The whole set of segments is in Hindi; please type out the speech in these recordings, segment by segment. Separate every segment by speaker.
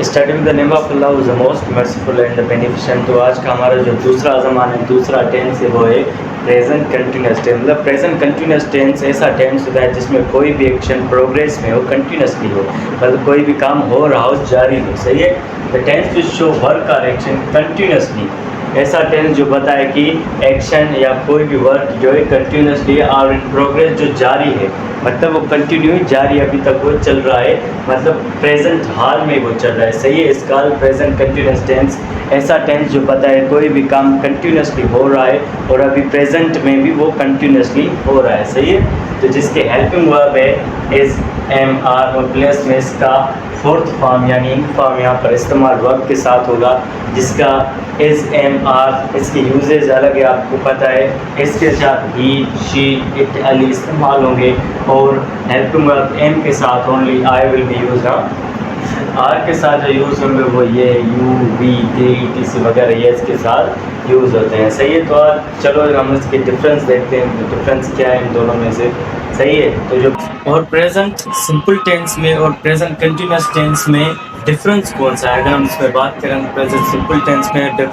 Speaker 1: Start with the name of Allah who is the most merciful and the beneficent. तो आज का हमारा जो दूसरा ज़मान है, दूसरा टेंस है, वो है प्रेजेंट कंटिन्यूस टेंस। मतलब प्रेजेंट कंटिन्यूस टेंस ऐसा टेंस होता है जिसमें कोई भी एक्शन प्रोग्रेस में हो, कंटिन्यूसली हो, मतलब कोई भी काम हो रहा हो, जारी हो। सही है। The tense which show work और एक्शन कंटिन्यूसली, ऐसा टेंस जो बताए कि एक्शन या कोई भी वर्क जो है कंटिन्यूसली और इन प्रोग्रेस जो जारी है, मतलब वो कंटिन्यू जारी अभी तक वो चल रहा है, मतलब प्रेजेंट हाल में वो चल रहा है। सही है। इसका प्रेजेंट कंटिन्यूस टेंस ऐसा टेंस जो बताए कोई भी काम कंटिन्यूसली हो रहा है और अभी प्रेजेंट में भी वो कंटिन्यूसली हो रहा है। सही है। तो जिसके हेल्पिंग वर्ब है इज एम आर और प्लेस में इसका फोर्थ फॉर्म यानी इन फॉर्म यहाँ पर इस्तेमाल वर्ब के साथ होगा, जिसका इज एम आर। इसके यूजेज अलग है, आपको पता है। इसके साथ ही शी इट अली इस्तेमाल होंगे और हेल्पिंग वर्ब एम के साथ only I will be use. Are के साथ जो यूज़ होंगे वो ये यू वी दे टी सी वगैरह ये इसके साथ यूज़ होते हैं। सही है। तो चलो हम इसके डिफरेंस देखते हैं, डिफरेंस क्या है इन दोनों में से। सही है। तो जो और प्रेजेंट सिंपल टेंस में और प्रेजेंट कंटिन्यूस टेंस में डिफरेंस कौन सा है, अगर हम इसमें बात करें प्रेजेंट सिंपल टेंस में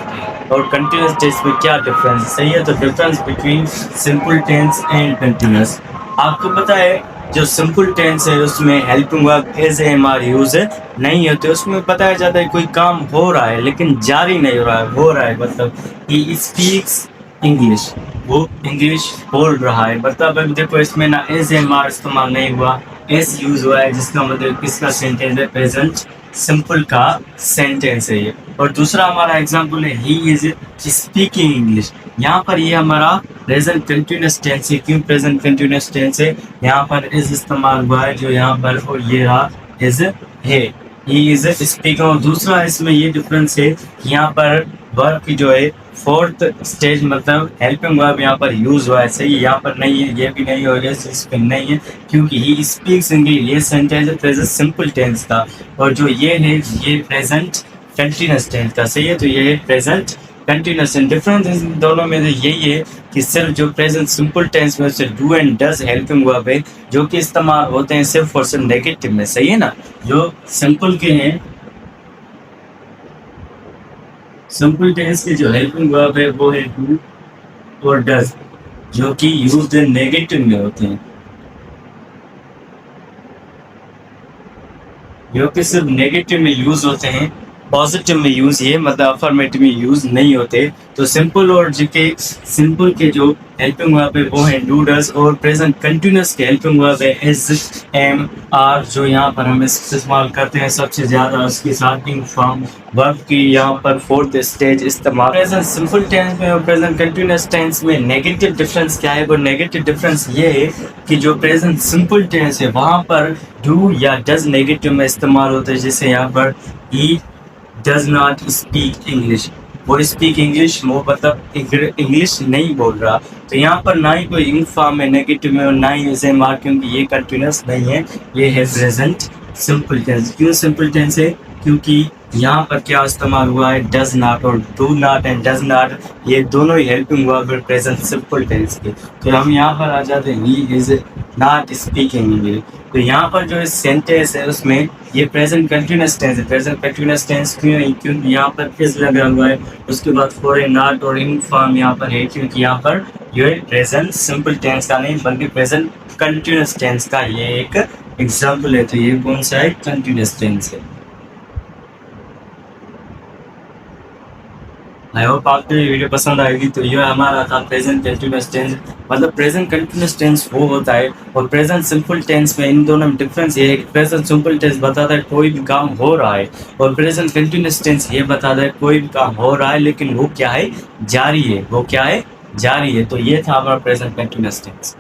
Speaker 1: और कंटिन्यूस टेंस में क्या डिफरेंस है। सही है। तो difference between simple tense and continuous, आपको पता है जो सिंपल टेंस है उसमें helping verb as am are use नहीं होते। उसमें बताया जाता है कोई काम हो रहा है लेकिन जारी नहीं हो रहा है, मतलब ही स्पीक्स इंग्लिश, वो इंग्लिश बोल रहा है। मतलब अभी देखो इसमें ना एज एम आर इस्तेमाल नहीं हुआ, एस यूज हुआ है, जिसका मतलब किसका सेंटेंस है, प्रेजेंट सिंपल का सेंटेंस है ये। और दूसरा हमारा एग्जांपल है ही इज स्पीकिंग इंग्लिश। यहाँ पर ये हमारा प्रेजेंट कंटिन्यूस टेंस है। क्यों प्रेजेंट कंटिन्यूस टेंस है, यहाँ पर इज इस्तेमाल हुआ है जो यहाँ पर, और ये रहा इज है, ही इज स्पीकिंग। और दूसरा इसमें ये डिफरेंस है कि यहाँ पर वर्ब की जो है फोर्थ स्टेज मतलब हेल्पिंग वर्ब यहाँ पर यूज हुआ है। सही, यहाँ पर नहीं है, ये भी नहीं होगा, इस पे नहीं है, क्योंकि ही स्पीक्स इंग्लिश ये सेंटेंस है प्रेजेंट सिंपल टेंस का, और जो ये है ये प्रेजेंट कंटिन्यूस टेंस का। सही है। तो ये है प्रेजेंट कंटिन्यूस। डिफरेंस इन दोनों में यही है कि सिर्फ जो प्रेजेंट सिंपल टेंस में से do and does helping verb है जो कि इस्तेमाल होते हैं सिर्फ और सिर्फ नेगेटिव में। सही है ना। जो सिंपल के हैं, सिंपल टेंस के जो हेल्पिंग वर्ब है वो है डू और डज, जो कि यूज्ड नेगेटिव में होते हैं, जो कि सिर्फ नेगेटिव में यूज होते हैं, पॉजिटिव में यूज ये मतलब अफर्मेटिव में यूज नहीं होते। तो सिंपल और जीके सिंपल के जो हेल्पिंग वर्ब है वो है डू डज, और प्रेजेंट कंटिन्यूस के हेल्पिंग वर्ब है इज एम आर, जो यहाँ पर हम इस्तेमाल करते हैं सबसे ज्यादा। उसके साथ इन फॉर्म वर्ब की यहाँ पर फोर्थ स्टेज इस्तेमाल। प्रेजेंट सिंपल टेंस में और प्रेजेंट कंटिन्यूस टेंस में नेगेटिव डिफरेंस क्या है, वो नेगेटिव डिफरेंस ये है कि जो प्रेजेंट सिंपल टेंस है वहाँ पर डू या डज नेगेटिव में इस्तेमाल होता है। जैसे यहाँ पर ही does not speak English, वो स्पीक इंग्लिश, वो मतलब इंग्लिश नहीं बोल रहा। तो यहाँ पर ना ही कोई इन फॉर्म है नेगेटिव में और ना ही इसे मार, क्योंकि ये कंटिन्यूस नहीं है, ये है प्रेजेंट सिंपल टेंस। क्यों सिंपल टेंस है, क्योंकि यहाँ पर क्या इस्तेमाल हुआ है, डज नॉट, और do not and does not ये दोनों ही हेल्पिंग वर्ब है प्रेजेंट सिंपल टेंस के। तो हम यहाँ पर आ जाते हैं he is not speaking English. तो यहाँ पर जो सेंटेंस है उसमें ये प्रेजेंट कंटिन्यूस टेंस है। प्रेजेंट कंटिन्यूस टेंस क्यों है, क्योंकि यहाँ पर इज लगा हुआ है, उसके बाद फॉर ए नॉट और इन फॉर्म यहाँ पर है, क्योंकि यहाँ पर ये प्रेजेंट सिंपल टेंस का नहीं बल्कि प्रेजेंट कंटिन्यूस टेंस का ये एक एग्जाम्पल है। तो ये कौन सा है, कंटिन्यूस टेंस है। आई होप आपको ये वीडियो पसंद आएगी। तो ये हमारा था प्रेजेंट कंटिन्यूस टेंस, मतलब प्रेजेंट कंटिन्यूस टेंस वो होता है और प्रेजेंट सिंपल टेंस में इन दोनों में डिफरेंस ये है कि प्रेजेंट सिंपल टेंस बताता है कोई भी काम हो रहा है, और प्रेजेंट कंटिन्यूस टेंस ये बताता है कोई भी काम हो रहा है लेकिन वो क्या है, जारी है, वो क्या है, जारी है। तो ये था हमारा प्रेजेंट कंटिन्यूस टेंस।